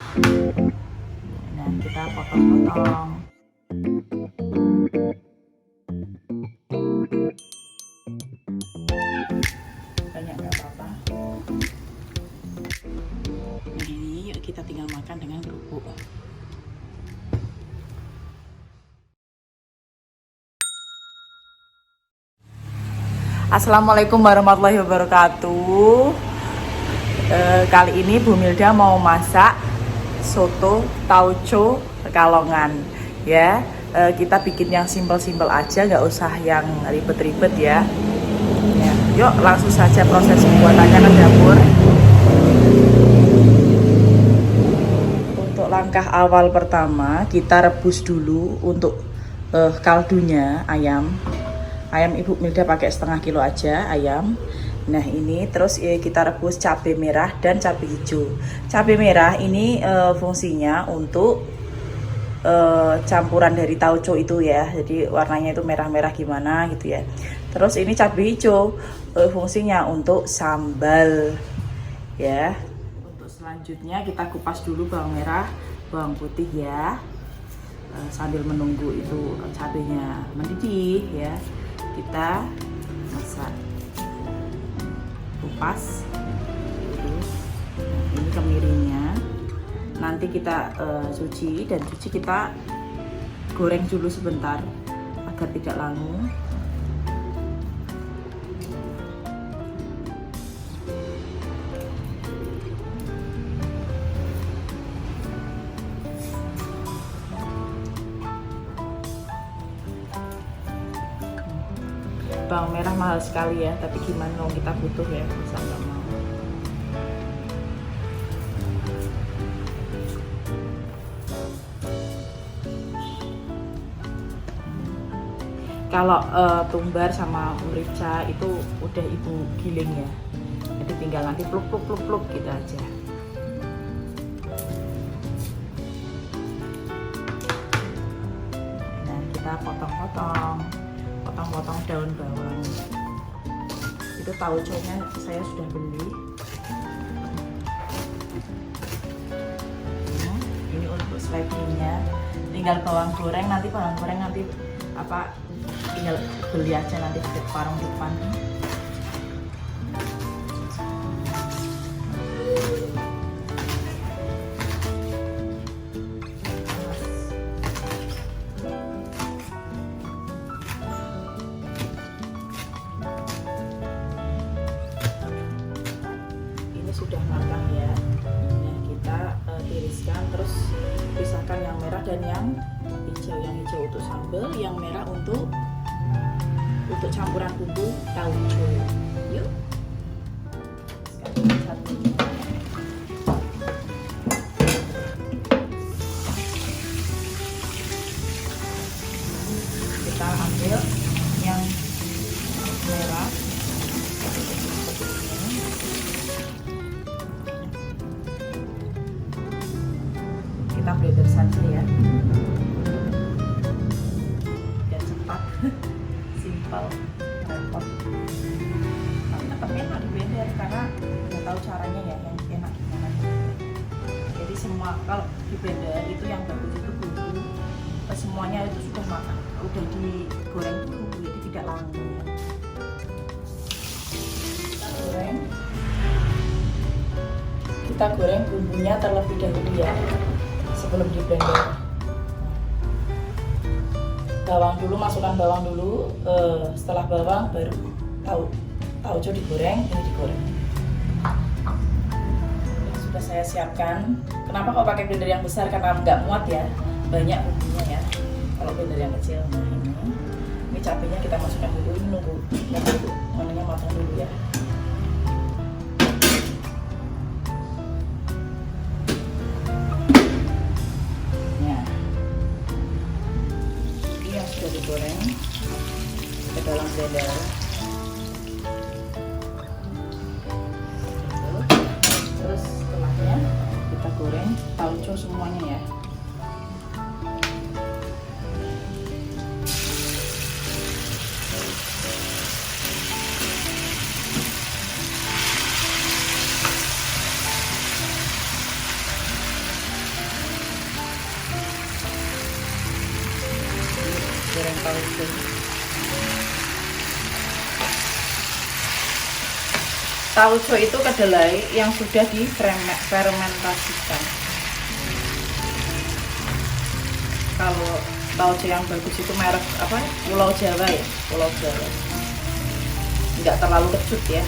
Nah, kita potong-potong. Banyak nggak apa-apa. Nah, ini yuk kita tinggal makan dengan kerupuk. Assalamualaikum warahmatullahi wabarakatuh. Kali ini Bu Milda mau masak soto tauco Pekalongan ya. Kita bikin yang simpel-simpel aja, nggak usah yang ribet-ribet ya. Yuk langsung saja proses pembuatannya ke dapur. Untuk langkah awal pertama kita rebus dulu untuk kaldunya ayam. Ayam Ibu Milda pakai setengah kilo aja ayam. Nah ini terus kita rebus cabai merah dan cabai hijau. Cabai merah ini fungsinya untuk campuran dari tauco itu ya. Jadi warnanya itu merah-merah gimana gitu ya. Terus ini cabai hijau fungsinya untuk sambal ya. Untuk selanjutnya kita kupas dulu bawang merah, bawang putih ya. Sambil menunggu itu cabainya mendidih ya. Kita masak, kupas dulu. Ini kemiringnya nanti kita cuci kita goreng dulu sebentar agar tidak langu. Bawang merah mahal sekali ya, tapi gimana dong, kita butuh ya, masa nggak mau. Kalau tumbar sama merica itu udah ibu giling ya, jadi tinggal nanti pluk gitu aja. Nah kita potong daun bawang. Itu tauconya saya sudah beli. Ini untuk slidingnya, tinggal bawang goreng nanti apa, tinggal beli aja nanti di warung depan. Sudah matang ya. Nah kita tiriskan, terus pisahkan yang merah dan yang hijau. Yang hijau untuk sambal, yang merah untuk campuran bumbu tauco. Yuk. Kita ambil yang merah. Kita blender saja ya, biar cepat. Simpel, repot, tapi tetap enak di blender karena udah tahu caranya ya, yang enak gimana. Jadi semua kalau di blender itu yang bagus itu bumbu, semuanya itu sudah matang, udah digoreng dulu, jadi tidak langu ya. Kita goreng bumbunya terlebih dahulu ya, sebelum di blender. Bawang dulu, masukkan bawang dulu, setelah bawang baru tauco digoreng, ini digoreng. Sudah saya siapkan. Kenapa kok pakai blender yang besar? Karena nggak muat ya, banyak bumbunya ya. Kalau blender yang kecil, nah ini cabenya kita masukkan dulu, ini nunggu mananya matang dulu ya. Sudah digoreng ke dalam blender. Terus setelahnya kita goreng tauco semuanya ya. tauco. Tauco itu kedelai yang sudah difermentasikan. Kalau tauco yang bagus itu merek apa? Pulau Jawa ya, Pulau Jawa. Nggak terlalu kecut ya.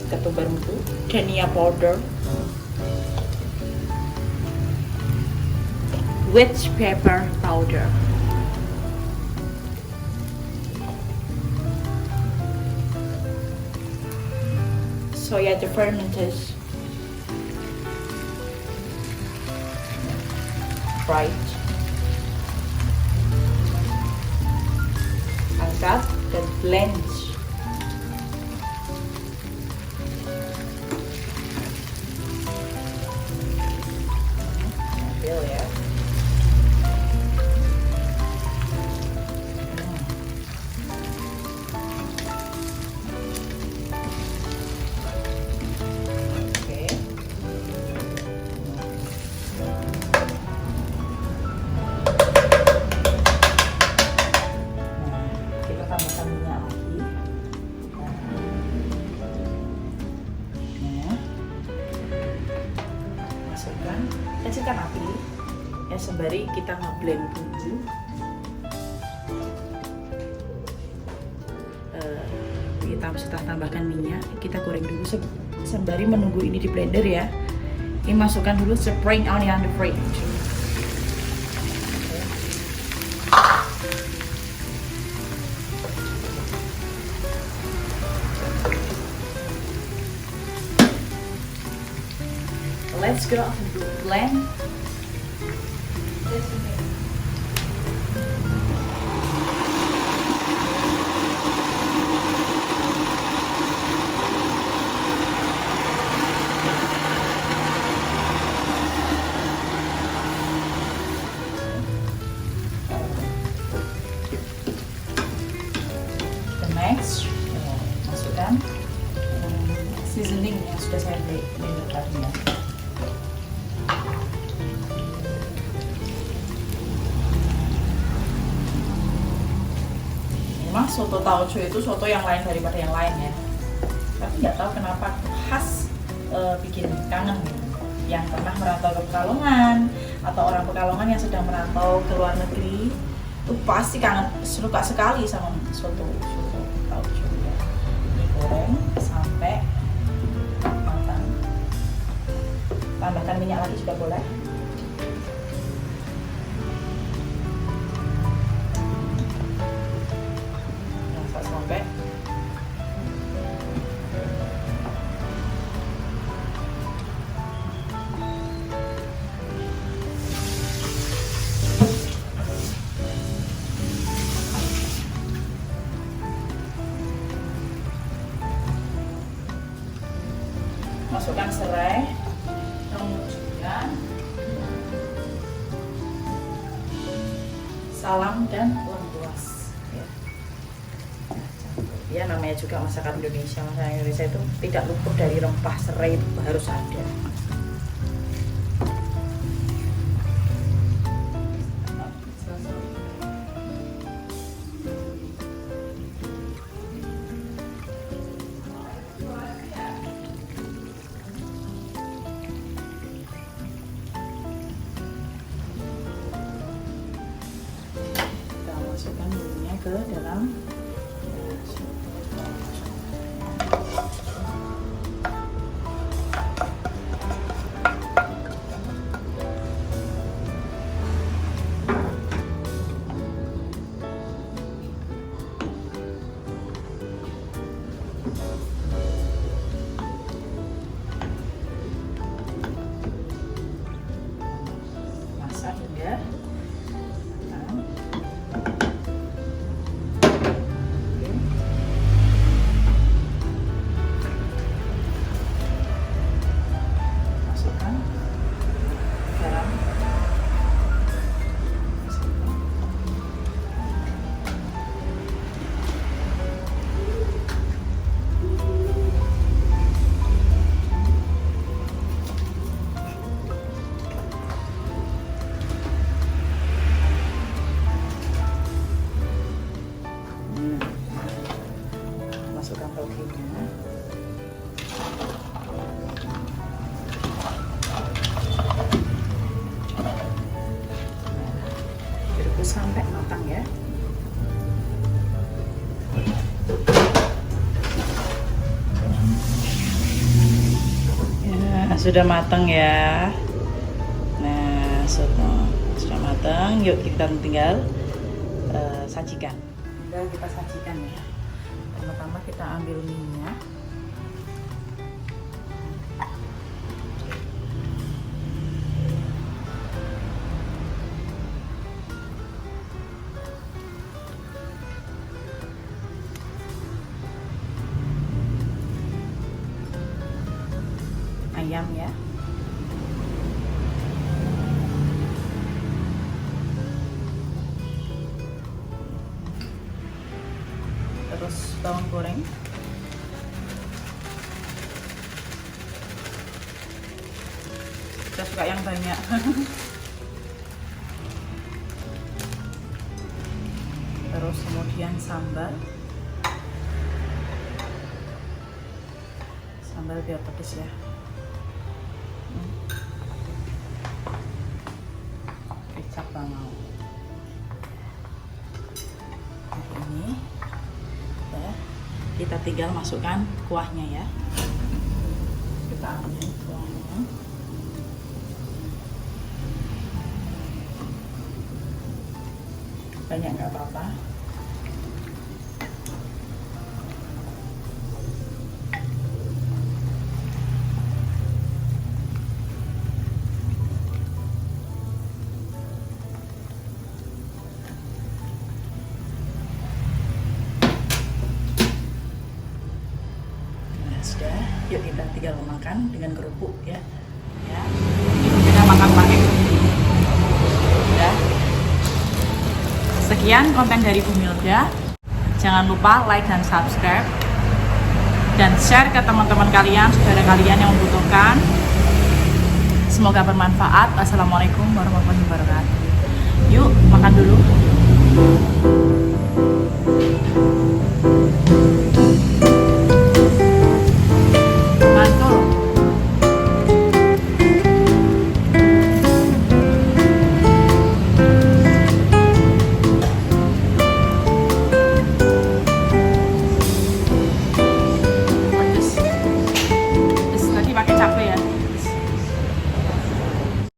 Ketumbar mutu, dhania powder, witch pepper powder, soya fermented, fried, angkat dan blend. Ya. Oke. Kita tambahkan minyak lagi. Masukkan, kecilkan api. Ya, sembari kita ngeblend bumbu. Kita setelah tambahkan minyak, kita goreng dulu sembari menunggu ini di blender ya. Ini masukkan dulu spring onion the fridge. Let's go to blend. The next, masukkan seasoning yang sudah saya blend tadi ya. Memang soto tauco itu soto yang lain daripada yang lain ya. Tapi nggak tahu kenapa khas, bikin kangen gitu. Yang pernah merantau ke Pekalongan atau orang Pekalongan yang sedang merantau ke luar negeri itu pasti kangen, suka sekali sama soto tauco ya. Digoreng sampai matang. Tambahkan minyak lagi juga boleh. Sampai masukkan serai, kemudian salam dan lengkuas ya. Ya namanya juga masakan Indonesia. Masakan Indonesia itu tidak luput dari rempah, serai itu harus ada. Kita masukkan bumbunya ke dalam. Masak hingga matang. sampai matang ya. Ya, sudah matang ya. Nah, sudah matang. Yuk kita tinggal sajikan. Tinggal kita sajikan ya. Pertama kita ambil minyak. Ayam ya. Terus bawang goreng. Saya suka yang banyak. Terus kemudian sambal. Sambal biar pedes ya. Kecap bawang. Ini ya, kita tinggal masukkan kuahnya ya. Kita ambil kuahnya. Banyak nggak apa-apa. Sudah, yuk kita tinggal makan dengan kerupuk ya. Ya, kita makan pakai kerupuk. Ya. Sekian konten dari Bu Milda. Jangan lupa like dan subscribe dan share ke teman-teman kalian, saudara kalian yang membutuhkan. Semoga bermanfaat. Assalamualaikum warahmatullahi wabarakatuh. Yuk makan dulu.